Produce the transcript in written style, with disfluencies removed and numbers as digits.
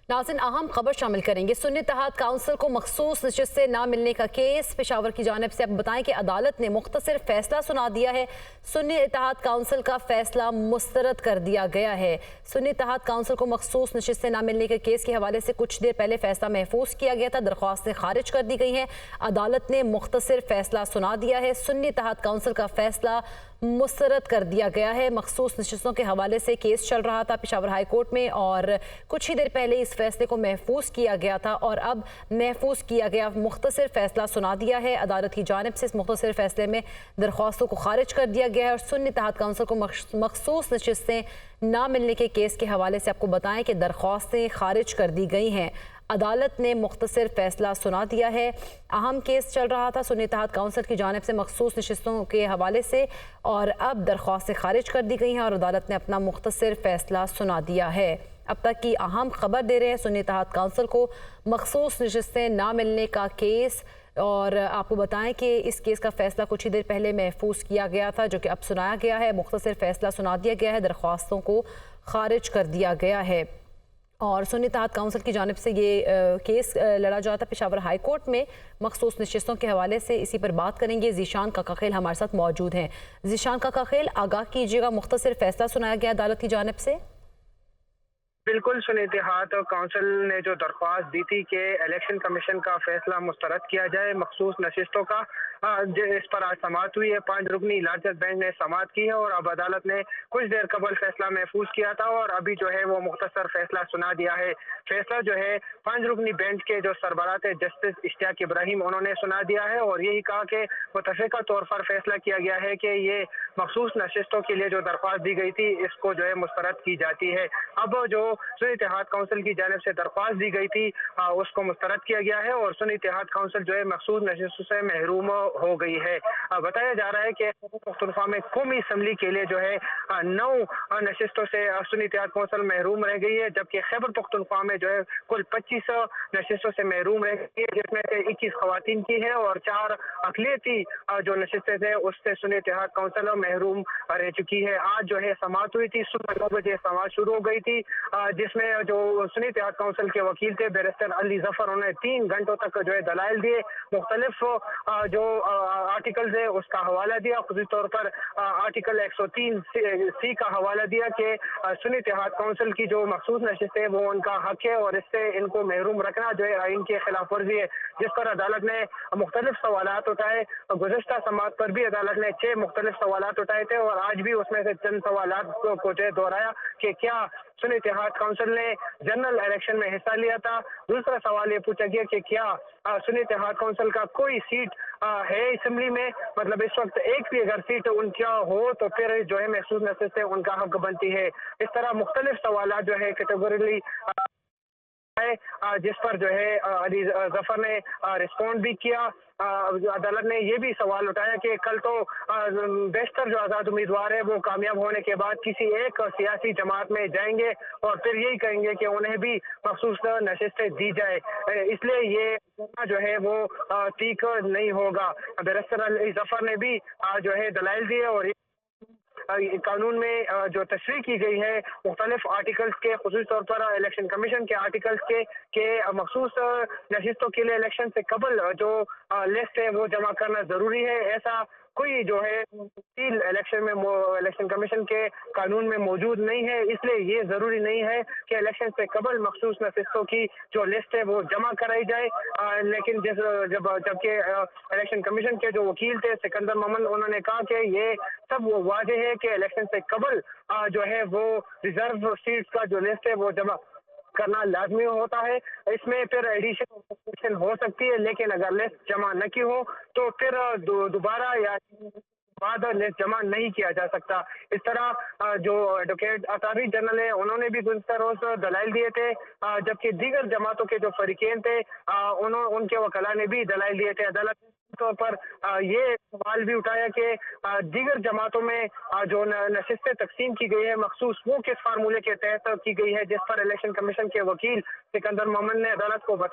नाज़रीन, अहम खबर शामिल करेंगे। सुन्नी इत्तेहाद काउंसिल को मखसूस नशिस्त से ना मिलने का केस पेशावर की जानिब से। अब बताएं कि अदालत ने मुख्तसर फैसला सुना दिया है। सुन्नी इत्तेहाद काउंसिल का फैसला मुस्तरद कर दिया गया है। सुन्नी इत्तेहाद काउंसिल को मखसूस नशिस्त से ना मिलने के केस के हवाले से कुछ देर पहले फैसला महफूज किया गया था। दरख्वास्तें खारिज कर दी गई हैं। अदालत ने मुख्तसर फैसला सुना दिया है। सुन्नी इत्तेहाद काउंसिल का फैसला मुस्तरद कर दिया गया है। मखसूस नशिस्तों के हवाले से केस चल रहा था पेशावर हाई कोर्ट में और कुछ ही देर पहले इस फैसले को महफूज किया गया था और अब महफूज किया गया मुख्तसर फैसला सुना दिया है। अदालत की जानिब से इस मुख्तसर फैसले में दरख्वास्तों को खारिज कर दिया गया है और सुन्नी इत्तेहाद काउंसिल को मखसूस नशिस्तें ना मिलने के केस के हवाले से आपको बताएं कि दरख्वास्तें खारिज कर दी गई हैं। अदालत ने मुख्तसर फैसला सुना दिया है। अहम केस चल रहा था सुन्नी इत्तेहाद काउंसिल की जानिब से मखसूस नशिस्तों के हवाले से और अब दरख्वास्तें खारिज कर दी गई हैं और अदालत ने अपना मुख्तसर फैसला सुना दिया है। अब तक की अहम खबर दे रहे हैं सुन्नी इत्तेहाद काउंसिल को मखसूस नशिस्तें ना मिलने का केस। और आपको बताएं कि इस केस का फैसला कुछ ही देर पहले महफूज किया गया था जो कि अब सुनाया गया है। मुख्तसर फैसला सुना दिया गया है। दरख्वास्तों को खारिज कर दिया गया है और सुन्नी इत्तेहाद काउंसिल की जानिब से ये केस लड़ा जा रहा था पेशावर हाई कोर्ट में मखसूस नशिस्तों के हवाले से। इसी पर बात करेंगे। ज़ीशान काकाखेल हमारे साथ मौजूद हैं। ज़ीशान काकाखेल, आगाह कीजिएगा, मुख्तसर फैसला सुनाया गया अदालत की जानिब से। बिल्कुल, सुन्नी इत्तेहाद काउंसिल ने जो दरख्वास्त दी थी कि इलेक्शन कमीशन का फैसला मुस्तरद किया जाए मखसूस नशिस्तों का, इस पर आज समाअत हुई है। 5 रुकनी लार्जेस्ट बेंच ने समाअत की है और अब अदालत ने कुछ देर कबल फैसला महफूज किया था और अभी जो है वो मुख्तसर फैसला सुना दिया है। फैसला जो है 5 रुकनी बेंच के जो सरबराह थे जस्टिस इश्तियाक इब्राहिम, उन्होंने सुना दिया है और यही कहा कि मुतफ़िका तौर पर फैसला किया गया है कि ये मखसूस नशिस्तों के लिए जो दरख्वास्त दी गई थी इसको जो है मुस्तरद की जाती है। अब जो सुन्नी इत्तेहाद काउंसिल की जानिब से दरख्वास्त दी गई थी उसको मुस्तरद किया गया है और सुन्नी इत्तेहाद काउंसिल जो है मखसूस नशिस्तों से महरूम हो गई है। बताया जा रहा है कि खैबर पख्तूनख्वा में कौमी असम्बली के लिए जो है 9 नशिस्तों से सुन्नी इत्तेहाद काउंसिल महरूम रह गई है, जबकि खैबर पख्तूनख्वा में जो है कुल 25 नशिस्तों से महरूम रह गई है, जिसमें से 21 खवातीन की है और 4 अक़लियती जो नशिस्तें थे उससे सुन्नी इत्तेहाद काउंसिल महरूम रह चुकी है। आज जो है समाअत हुई थी, सुबह 9 बजे समाअत शुरू हो गई थी, जिसमें जो सुन्नी इत्तेहाद काउंसिल के वकील थे बैरिस्टर अली ज़फ़र, उन्होंने 3 घंटों तक जो है दलाइल दिए, मुख्तलिफ जो आर्टिकल्स है उसका हवाला दिया। खुद तौर पर आर्टिकल 103C का हवाला दिया कि सुन्नी इत्तेहाद काउंसिल की जो मखसूस नशिस्त है वो उनका हक है और इससे इनको महरूम रखना जो है आइन की खिलाफ वर्जी है, जिस पर अदालत ने मुख्तलिफ सवालात उठाए। गुज़िश्ता समाअत पर भी अदालत ने 6 मुख्तलिफ सवालात उठाए थे और आज भी उसमें से चंद सवालात को जो है दोहराया कि क्या सुन्नी इत्तेहाद काउंसिल ने जनरल इलेक्शन में हिस्सा लिया था। दूसरा सवाल ये पूछा गया कि क्या सुन्नी इत्तेहाद काउंसिल का कोई सीट है असेंबली में, मतलब इस वक्त एक भी अगर सीट उनका हो तो फिर जो है महसूस नशिस्त से उनका हक बनती है। इस तरह मुख्तलिफ सवालात जो है कैटेगोरिकली जिस पर जो है अली ज़फ़र ने रिस्पॉन्ड भी किया। अदालत ने ये भी सवाल उठाया कि कल तो बेशतर जो आज़ाद उम्मीदवार है वो कामयाब होने के बाद किसी एक सियासी जमात में जाएंगे और फिर यही कहेंगे कि उन्हें भी मखसूस नशिस्तें दी जाए, इसलिए ये जो है वो ठीक नहीं होगा। बैरिस्टर अली ज़फ़र ने भी जो है दलाइल दिए और कानून में जो तशरीह की गई है मुख्तलिफ आर्टिकल्स के, खुसूसी तौर पर इलेक्शन कमीशन के आर्टिकल्स के मखसूस नशिस्तों के लिए इलेक्शन से कबल जो लिस्ट है वो जमा करना ज़रूरी है। ऐसा कोई जो है इलेक्शन में इलेक्शन कमीशन के कानून में मौजूद नहीं है, इसलिए ये ज़रूरी नहीं है कि इलेक्शन से कबल मखसूस नशिस्तों की जो लिस्ट है वो जमा कराई जाए। लेकिन जबकि इलेक्शन कमीशन के जो वकील थे सिकंदर मोमन, उन्होंने कहा कि ये सब वाज़ेह है कि इलेक्शन से कबल जो है वो रिजर्व सीट्स का जो लिस्ट है वो जमा करना लाजमी होता है। इसमें फिर एडिशन हो सकती है, लेकिन अगर लिस्ट जमा न की हो तो फिर दोबारा या बाद लिस्ट जमा नहीं किया जा सकता। इस तरह जो एडवोकेट अटॉर्नी जनरल है उन्होंने भी गुज़िश्ता रोज दलाइल दिए थे, जबकि दीगर जमातों के जो फरीकेन थे उनके वकला ने भी दलाइल दिए थे। अदालत तौर पर ये सवाल भी उठाया कि दीगर जमातों में जो नशिस्तें तकसीम की गई है मखसूस वो किस फार्मूले के तहत की गई है, जिस पर इलेक्शन कमीशन के वकील सिकंदर मोमन ने अदालत को बताया